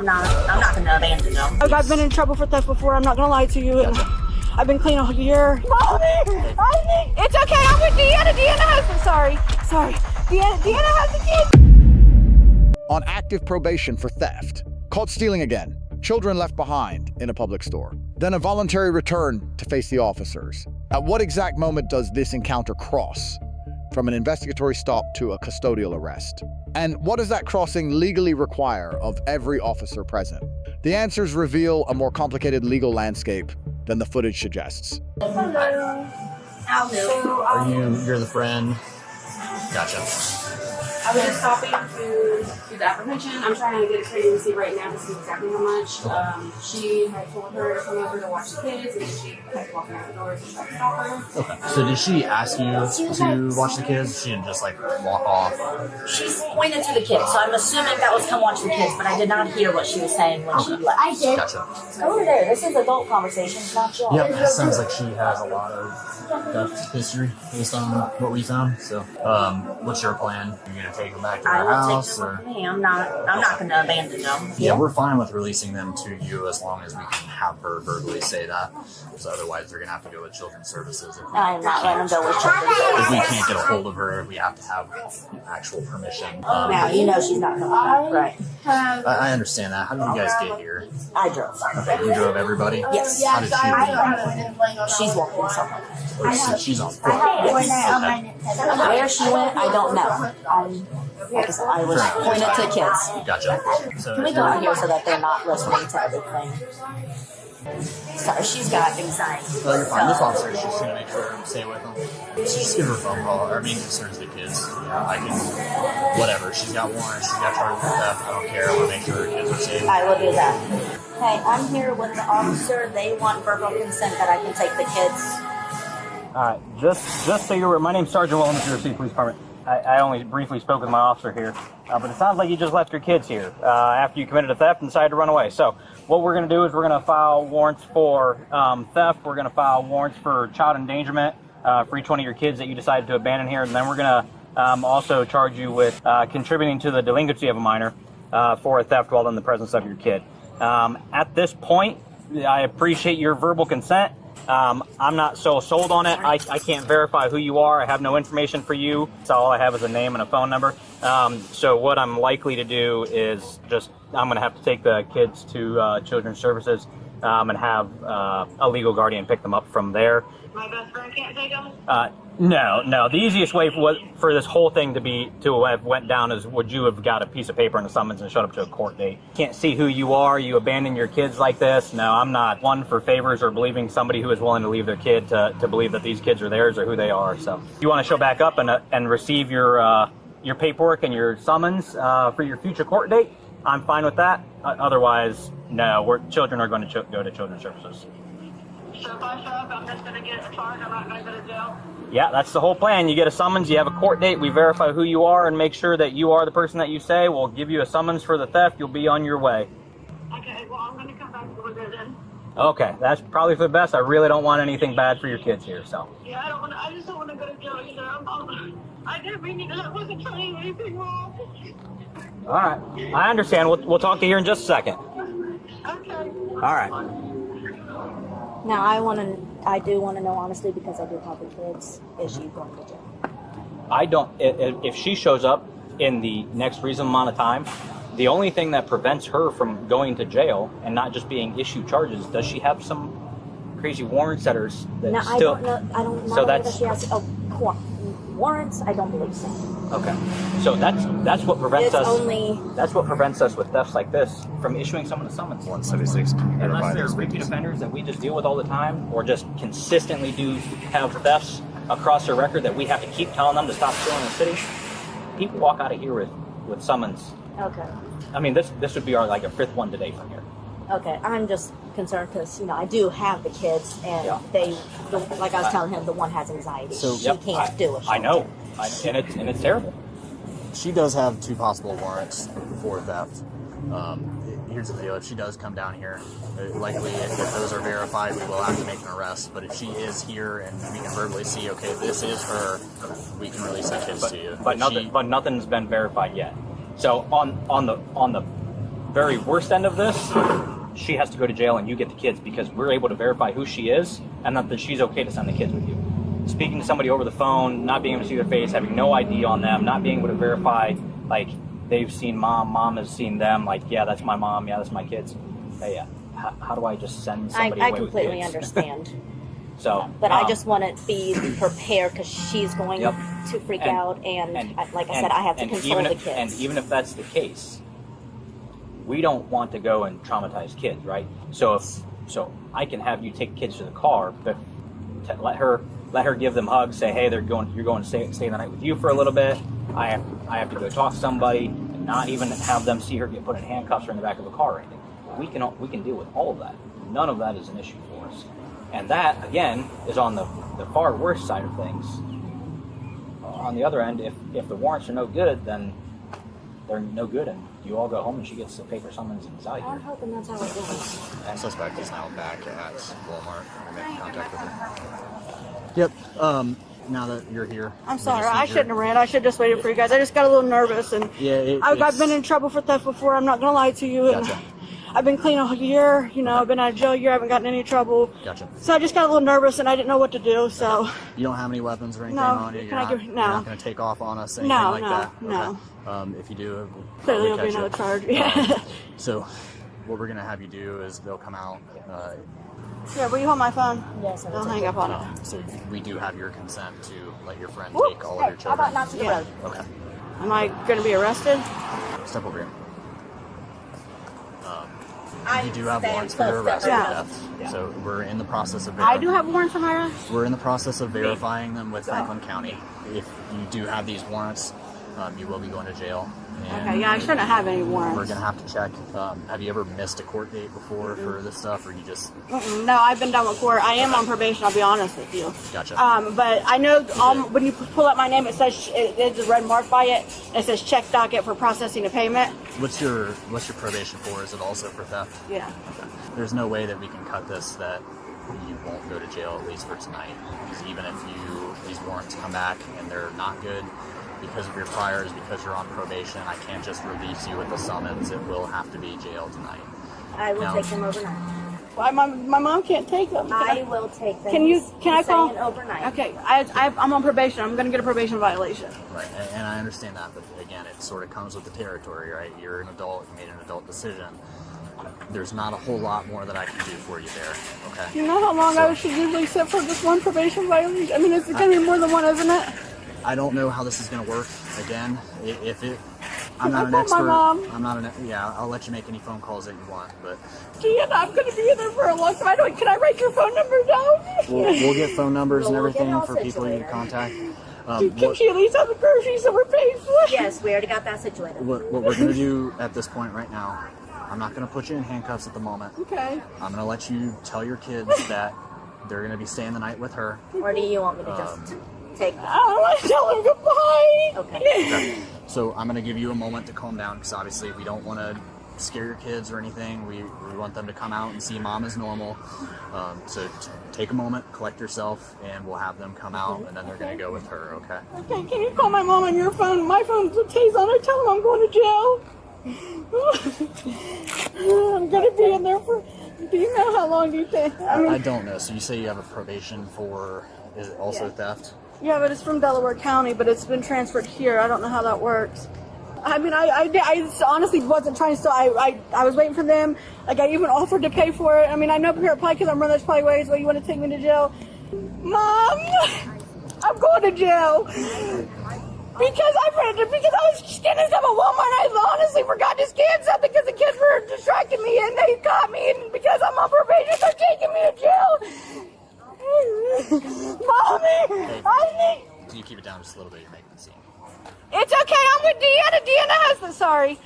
I'm not gonna abandon them. I've been in trouble for theft before, I'm not gonna lie to you. And I've been clean a year. Mommy! It's okay, I'm with Deanna. Deanna has, sorry. Deanna has the kid. On active probation for theft, caught stealing again, children left behind in a public store, then a voluntary return to face the officers. At what exact moment does this encounter cross from an investigatory stop to a custodial arrest? And what does that crossing legally require of every officer present? The answers reveal a more complicated legal landscape than the footage suggests. Hello. You're the friend? Gotcha. I was just stopping to do the apprehension. I'm trying to get a trading receipt right now to see exactly how much. She had told her to come over to watch the kids, and then she kept walking out the door to try to stop her. Okay. So did she ask you to watch the kids? She didn't just like walk off? She pointed to the kids, so I'm assuming that was come watch the kids, but I did not hear what she was saying when she left. I did. Gotcha. Over there, this is adult conversations, not yours. Yep, it sounds like she has a lot of theft history based on what we found. So, what's your plan? Are you gonna take them back to I our will house? take them with me. I'm not gonna abandon them. Yeah, we're fine with releasing them to you as long as we can have her verbally say that. So otherwise, they're gonna have to go with Children's Services. I'm not letting them go with children. If we can't get a hold of her, we have to have actual permission. Now you know she's not coming back, right? I understand that. How did you guys get here? I drove. You drove everybody? Yes. How did she leave? She's walking somewhere. So she's on foot. Where she went, I don't know. Like I said, I was pointed to the kids. Gotcha. So Can we go out here so that they're not listening to everything? Sorry, she's got anxiety. well, you're fine. This officer is just going to make sure to stay with them. Just give her a phone call. Our main concern is the kids. I can, whatever. She's got warrants. She's got charges with theft. I don't care. I want to make sure her kids are safe. I will do that. Hey, I'm here with the officer. They want verbal consent that I can take the kids. All right, just so you're aware, my name's Sergeant Williams, New York City Police Department. I only briefly spoke with my officer here, but it sounds like you just left your kids here after you committed a theft and decided to run away. So what we're going to do is we're going to file warrants for theft. We're going to file warrants for child endangerment for each one of your kids that you decided to abandon here, and then we're going to also charge you with contributing to the delinquency of a minor for a theft while in the presence of your kid. At this point, I appreciate your verbal consent. I'm not so sold on it. I can't verify who you are. I have no information for you. So all I have is a name and a phone number. So what I'm likely to do is I'm going to have to take the kids to Children's Services and have a legal guardian pick them up from there. My best friend can't take them? No. The easiest way for this whole thing to have went down is would you have got a piece of paper and a summons and showed up to a court date. Can't see who you are. You abandon your kids like this. No, I'm not one for favors or believing somebody who is willing to leave their kid to believe that these kids are theirs or who they are. So if you want to show back up and receive your paperwork and your summons for your future court date, I'm fine with that. Otherwise, no, children are going to go to Children's Services. So if I show up, I'm just going to get a charge. I'm not going to go to jail. Yeah, that's the whole plan. You get a summons, you have a court date, we verify who you are and make sure that you are the person that you say. We'll give you a summons for the theft. You'll be on your way. Okay, well, I'm going to come back over there then. Okay, that's probably for the best. I really don't want anything bad for your kids here, so. Yeah, I just don't want to go to jail either. I didn't mean to. I wasn't trying anything wrong. All right, I understand. We'll talk to you here in just a second. Okay. All right. Now I do want to know honestly because I do have the kids. Is she going to jail? I don't, if she shows up in the next reasonable amount of time, the only thing that prevents her from going to jail and not just being issued charges, does she have some crazy warrants that are No, I still? don't know. I don't know So whether she has warrants. I don't believe so. Okay, so that's what prevents It's us. only. That's what prevents us with thefts like this from issuing someone a summons. 176. Unless they're repeat offenders that we just deal with all the time, or just consistently have thefts across their record that we have to keep telling them to stop stealing in the city. People walk out of here with summons. Okay. I mean, this would be our a fifth one today from here. Okay. I'm just concerned because I do have the kids and like I was telling him, the one has anxiety. So she can't do it. I know, and it's terrible. She does have 2 possible warrants for theft. Here's the deal. If she does come down here, likely if those are verified, we will have to make an arrest. But if she is here and we can verbally see, okay, this is her, we can release the kids to you. But nothing's been verified yet. So on the very worst end of this, she has to go to jail and you get the kids because we're able to verify who she is and that she's okay to send the kids with you. Speaking to somebody over the phone, not being able to see their face, having no ID on them, not being able to verify, like, they've seen mom has seen them, like, yeah, that's my mom, yeah, that's my kids. Hey, yeah. How do I just send somebody away I completely with kids? understand. So, but I just want to be prepared because she's going to freak out, and like I said, I have to control the kids. And even if that's the case, we don't want to go and traumatize kids, right? So I can have you take kids to the car, but let her give them hugs, say, hey, you're going to stay the night with you for a little bit. I have to go talk to somebody, and not even have them see her get put in handcuffs or in the back of a car or anything. We can deal with all of that. None of that is an issue for us. And that, again, is on the far worst side of things. On the other end, if the warrants are no good, then they're no good, and you all go home and she gets the paper summons and is out I'm here. hoping that's how it goes. And suspect is now back at Walmart. We're making contact with him. Yep. Now that you're here. I'm sorry, I shouldn't have ran. I should have just waited for you guys. I just got a little nervous, and I've been in trouble for theft before. I'm not going to lie to you. And Gotcha. I've been clean a year, I've been out of jail a year, I haven't gotten any trouble. Gotcha. So I just got a little nervous and I didn't know what to do, so. You don't have any weapons or anything No. on you? You're not going to take off on us, anything like that? No. Okay. If you do, Clearly we'll there'll be catch another you. charge. So what we're going to have you do is they'll come out. Yeah, will you hold my phone? Yes, I'll hang up on it. So we do have your consent to let your friend Whoop. take all of your How about children. not to the road? Okay. Am I going to be arrested? Step over here. I You do have stand warrants for your close arrest to for that. theft. So we're in the process of I do have warrants for my arrest? We're in the process of verifying them with Franklin County. If you do have these warrants, you will be going to jail. And Okay, yeah, I shouldn't have any warrants. we're going to have to check. Have you ever missed a court date before for this stuff, or you just... No, I've been done with court. I am on probation, I'll be honest with you. Gotcha. But I know when you pull up my name, it says, there's a red mark by it. It says check docket for processing a payment. What's your probation for? Is it also for theft? Yeah. Okay. There's no way that we can cut this that you won't go to jail, at least for tonight. Because even if these warrants come back and they're not good, because of your priors, because you're on probation, I can't just release you with a summons. It will have to be jail tonight. I will take them overnight. Why my mom can't take them? I will take them. Can I call? Overnight. Okay, I'm on probation. I'm going to get a probation violation. Right, and I understand that, but again, it sort of comes with the territory, right? You're an adult, you made an adult decision. There's not a whole lot more that I can do for you there, okay? You know how long I should usually sit for just one probation violation? I mean, it's going to be more than one, isn't it? I don't know how this is going to work. Again, I'm not an call expert. my mom? I'm not I'll let you make any phone calls that you want, but Deanna, I'm going to be in there for a long time. Can I write your phone number down? we'll get phone numbers and We'll get everything all for people you situated. contact. Can she at least have the groceries that we're paying for? Yes, we already got that situated. What we're going to do at this point right now, I'm not going to put you in handcuffs at the moment. Okay. I'm going to let you tell your kids that they're going to be staying the night with her. Or do you want me to just take them? I don't want to tell them goodbye. Okay. Okay. So I'm going to give you a moment to calm down, because obviously we don't want to scare your kids or anything. We want them to come out and see mom as normal. So take a moment, collect yourself, and we'll have them come out, and then they're going to go with her, okay? Okay, can you call my mom on your phone? My phone's with Tay's on it. Tell them I'm going to jail. I'm going to be in there for... Do you know how long do you think? I don't know. So you say you have a probation for... Is it also theft? Yeah, but it's from Delaware County, but it's been transferred here. I don't know how that works. I mean, I honestly wasn't trying to steal. I was waiting for them. Like, I even offered to pay for it. I mean, I know here probably because I'm running those probably ways where you want to take me to jail. Mom, I'm going to jail. Because I was getting stuff at Walmart, I honestly forgot to scan something because the kids were distracting me and they caught me, and because I'm on probation, they're taking me to jail. Mommy, I need... Can you keep it down just a little bit? You're making the scene. It's okay, I'm with Deanna. Deanna has the... Sorry.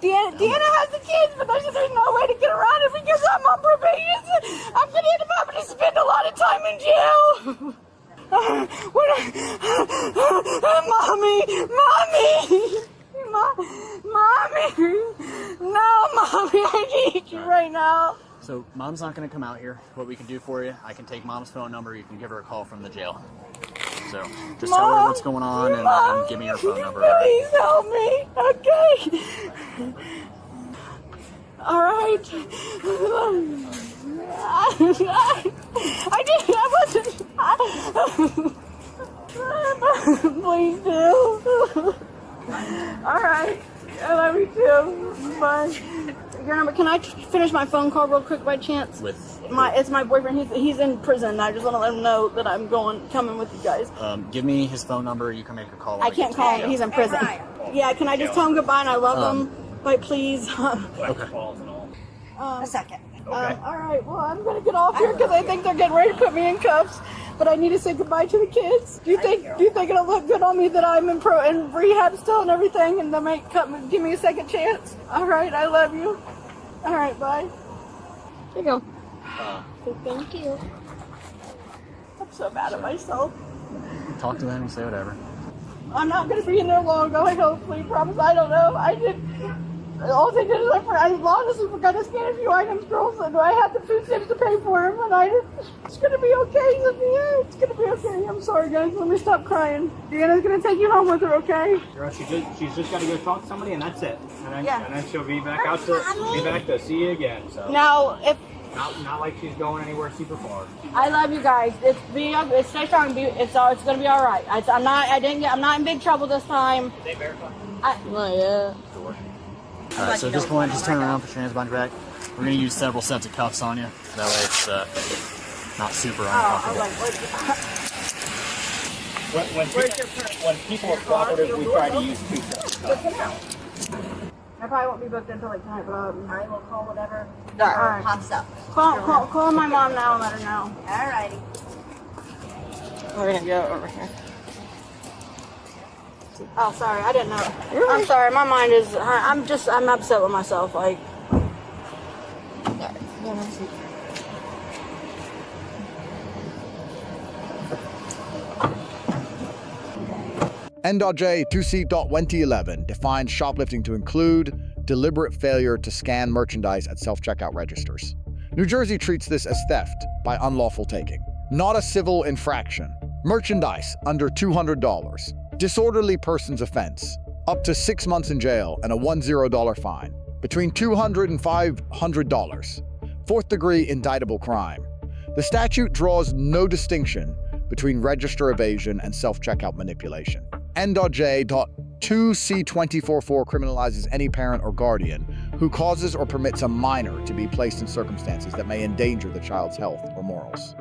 Deanna has the kids, but there's no way to get around it because I'm on probation. I'm going to end up having to spend a lot of time in jail. Mommy, no, Mommy, I need you right now. So mom's not going to come out here. What we can do for you, I can take mom's phone number. You can give her a call from the jail. So just tell her what's going on and give me her phone number. Please help me, okay? Please do. All right. I love you too. Bye. Your number. Can I finish my phone call real quick by chance? It's my boyfriend. He's in prison. I just want to let him know that I'm coming with you guys. Give me his phone number. You can make a call. I can't call him. He's in prison. Yeah. Can I just tell him goodbye and I love him? Like, please. A second. All right. Well, I'm gonna get off here because I think they're getting ready to put me in cuffs. But I need to say goodbye to the kids. Do you think it'll look good on me that I'm in rehab still and everything, and they might give me a second chance? All right. I love you. All right. Bye. Here you go. Thank you. I'm so mad at myself. Talk to them and say whatever. I'm not going to be in there long, I hopefully, promise. I don't know. All they did is I honestly forgot to scan a few items, girls, and I had the food stamps to pay for them, and it's going to be okay, Sophia. It's going to be okay. I'm sorry, guys. Let me stop crying. Deanna's going to take you home with her, okay? She's just got to go talk to somebody, and that's it. And then she'll be back to see you again. So now, if not like she's going anywhere super far. I love you guys. It's stay strong. It's going to be all right. I'm not in big trouble this time. They verify. Yeah. All right, so at this point, just turn around, put your hands behind your back. We're going to use several sets of cuffs on you. That way it's not super uncomfortable. When people are cooperative, we try to use 2 sets of cuffs. I probably won't be booked until like tonight, but I will call whatever right. pops up. Call my mom now and let her know. Alrighty. We're going to go over here. Oh, sorry, I didn't know. I'm sorry, my mind is, I'm upset with myself, like. N.J.A 2C.2011 defines shoplifting to include deliberate failure to scan merchandise at self-checkout registers. New Jersey treats this as theft by unlawful taking, not a civil infraction. Merchandise under $200. Disorderly persons offense, up to 6 months in jail and a $10 fine, between $200 and $500. 4th degree indictable crime. The statute draws no distinction between register evasion and self-checkout manipulation. N.J.A 2C.2044 criminalizes any parent or guardian who causes or permits a minor to be placed in circumstances that may endanger the child's health or morals.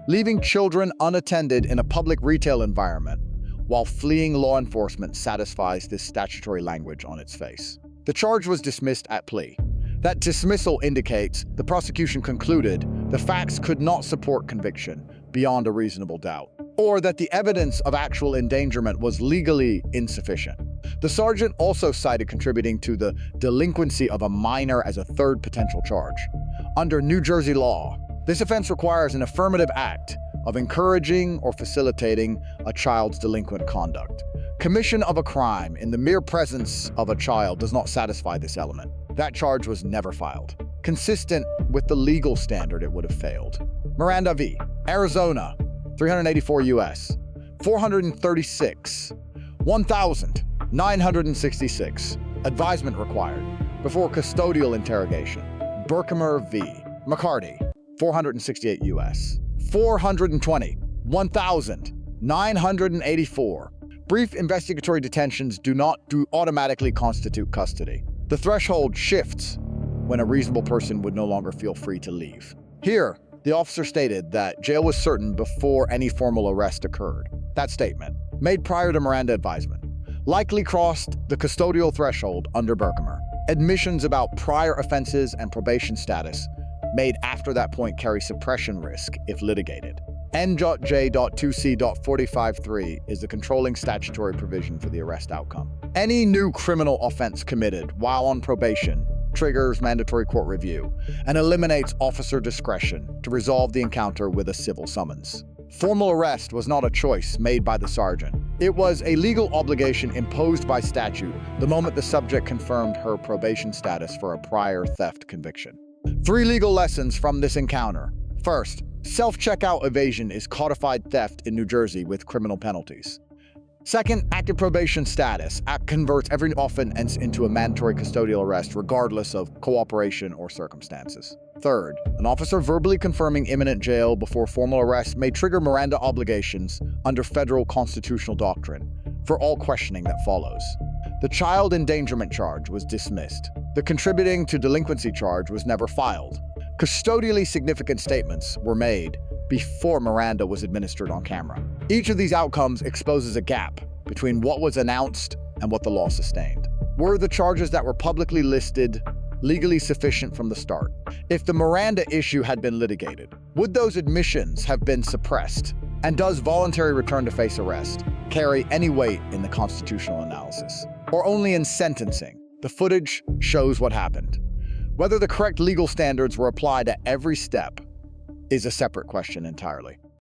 Leaving children unattended in a public retail environment while fleeing law enforcement satisfies this statutory language on its face. The charge was dismissed at plea. That dismissal indicates the prosecution concluded the facts could not support conviction beyond a reasonable doubt, or that the evidence of actual endangerment was legally insufficient. The sergeant also cited contributing to the delinquency of a minor as a third potential charge. Under New Jersey law, this offense requires an affirmative act of encouraging or facilitating a child's delinquent conduct. Commission of a crime in the mere presence of a child does not satisfy this element. That charge was never filed. Consistent with the legal standard, it would have failed. Miranda v. Arizona, 384 U.S., 436, 1,966. Advisement required before custodial interrogation. Berkemer v. McCarty, 468 U.S., 420, 1,984. Brief investigatory detentions do automatically constitute custody. The threshold shifts when a reasonable person would no longer feel free to leave. Here, the officer stated that jail was certain before any formal arrest occurred. That statement, made prior to Miranda advisement, likely crossed the custodial threshold under Berkemer. Admissions about prior offenses and probation status made after that point carry suppression risk if litigated. N.J.A 2C.453 is the controlling statutory provision for the arrest outcome. Any new criminal offense committed while on probation triggers mandatory court review and eliminates officer discretion to resolve the encounter with a civil summons. Formal arrest was not a choice made by the sergeant. It was a legal obligation imposed by statute the moment the subject confirmed her probation status for a prior theft conviction. 3 legal lessons from this encounter. First, self-checkout evasion is codified theft in New Jersey with criminal penalties. Second, active probation status. Act converts every offense into a mandatory custodial arrest regardless of cooperation or circumstances. Third, an officer verbally confirming imminent jail before formal arrest may trigger Miranda obligations under federal constitutional doctrine for all questioning that follows. The child endangerment charge was dismissed. The contributing to delinquency charge was never filed. Custodially significant statements were made before Miranda was administered on camera. Each of these outcomes exposes a gap between what was announced and what the law sustained. Were the charges that were publicly listed legally sufficient from the start? If the Miranda issue had been litigated, would those admissions have been suppressed? And does voluntary return to face arrest carry any weight in the constitutional analysis? Or only in sentencing? The footage shows what happened. Whether the correct legal standards were applied at every step is a separate question entirely.